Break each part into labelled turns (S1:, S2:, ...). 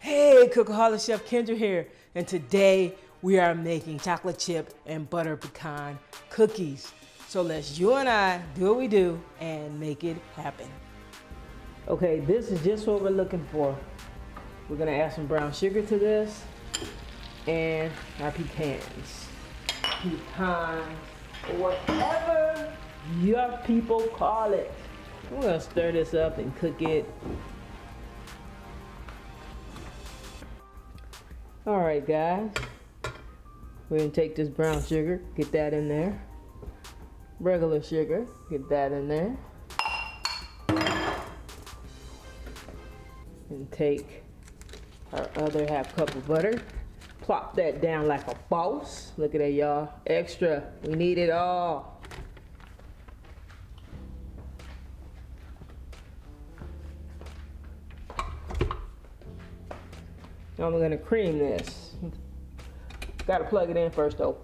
S1: Hey, Cookaholic Chef Kendra here, and today we are making chocolate chip and butter pecan cookies. So let's you and I do what we do and make it happen. Okay, this is just what we're looking for. We're gonna add some brown sugar to this and our pecans. Pecans, whatever your people call it. We're gonna stir this up and cook it. All right, guys. We're gonna take this brown sugar, get that in there. Regular sugar, get that in there. And take our other half cup of butter. Plop that down like a boss. Look at that, y'all. Extra. We need it all. Now I'm gonna cream this. Gotta plug it in first though.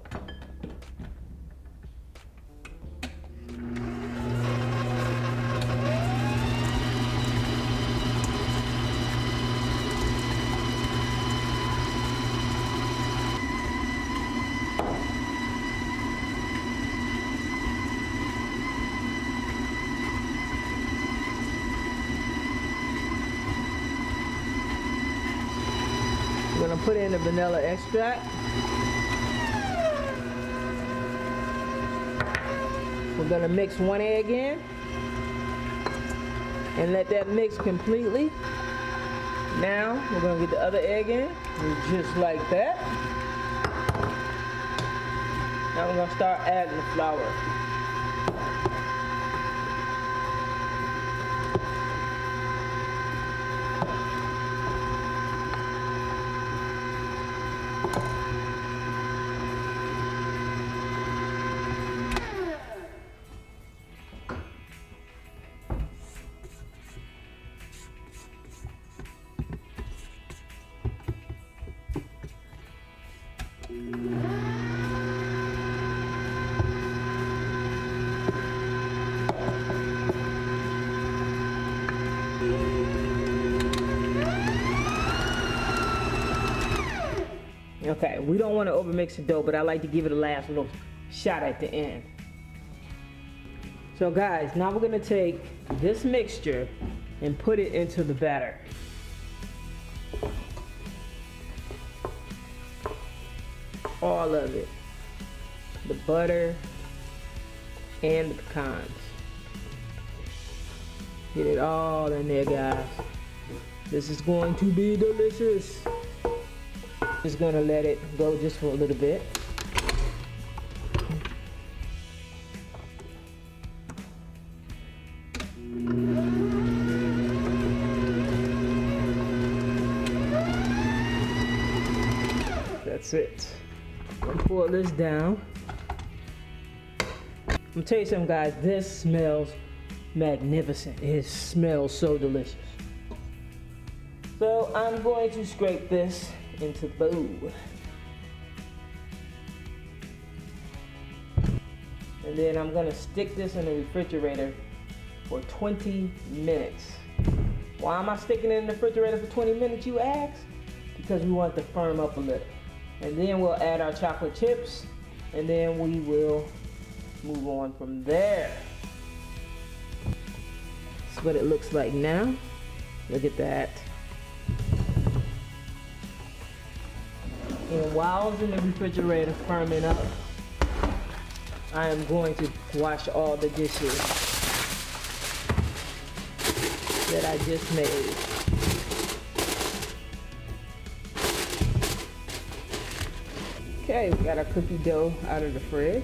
S1: I'm gonna put in the vanilla extract. We're gonna mix one egg in and let that mix completely. Now we're gonna get the other egg in, just like that. Now we're gonna start adding the flour. Okay, we don't want to overmix the dough, but I like to give it a last little shot at the end. So guys, now we're gonna take this mixture and put it into the batter. All of it. The butter and the pecans. Get it all in there, guys. This is going to be delicious. Just gonna let it go just for a little bit. That's it. I'm gonna pour this down. I'm gonna tell you something, guys. This smells magnificent. It smells so delicious. So I'm going to scrape this into the bowl. And then I'm gonna stick this in the refrigerator for 20 minutes. Why am I sticking it in the refrigerator for 20 minutes, you ask? Because we want it to firm up a little. And then we'll add our chocolate chips, and then we will move on from there. That's what it looks like now. Look at that. And while it's in the refrigerator firming up, I am going to wash all the dishes that I just made. Okay, we got our cookie dough out of the fridge.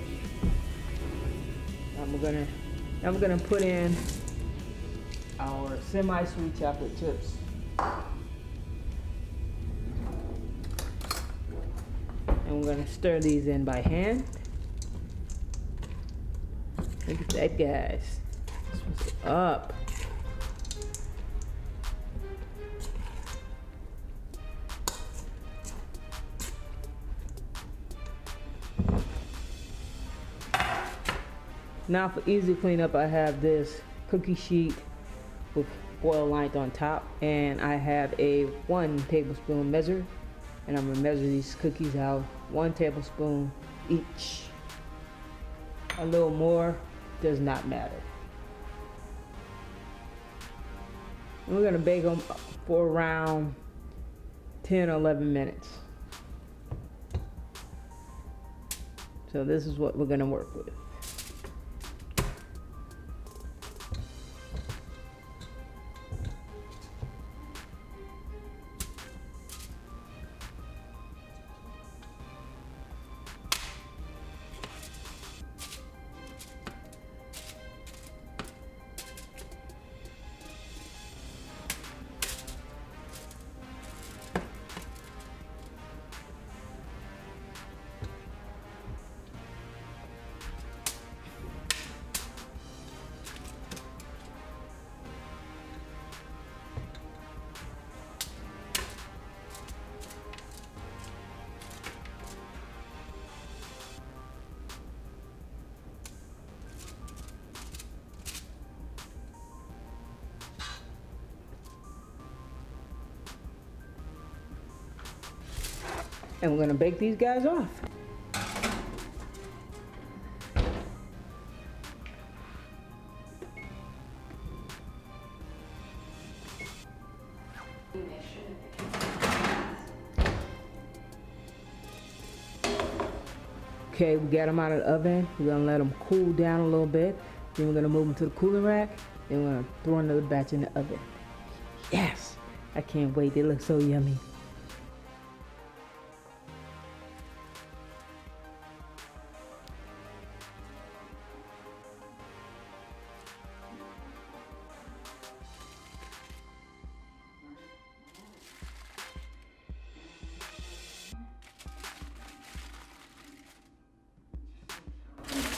S1: I'm gonna put in our semi-sweet chocolate chips. And we're gonna stir these in by hand. Look at that, guys. This one's up. Now for easy cleanup, I have this cookie sheet with foil lined on top, and I have a 1 tablespoon measure, and I'm gonna measure these cookies out 1 tablespoon each. A little more does not matter. And we're gonna bake them for around 10 or 11 minutes. So this is what we're gonna work with. And we're gonna bake these guys off. Okay, we got them out of the oven. We're gonna let them cool down a little bit. Then we're gonna move them to the cooling rack. Then we're gonna throw another batch in the oven. Yes, I can't wait. They look so yummy.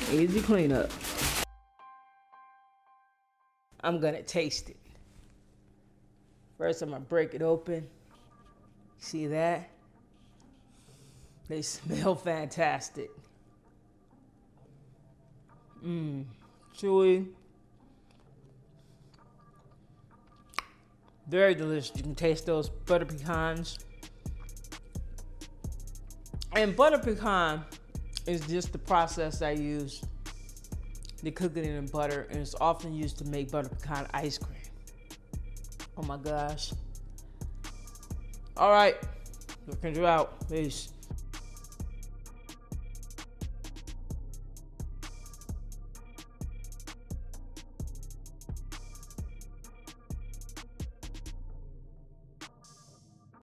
S1: Easy cleanup. I'm gonna taste it. First, I'm gonna break it open. See that? They smell fantastic. Chewy. Very delicious. You can taste those butter pecans. And butter pecan is just the process I use to cook it in butter, and it's often used to make butter pecan ice cream. Oh my gosh. All right, looking you out. Peace.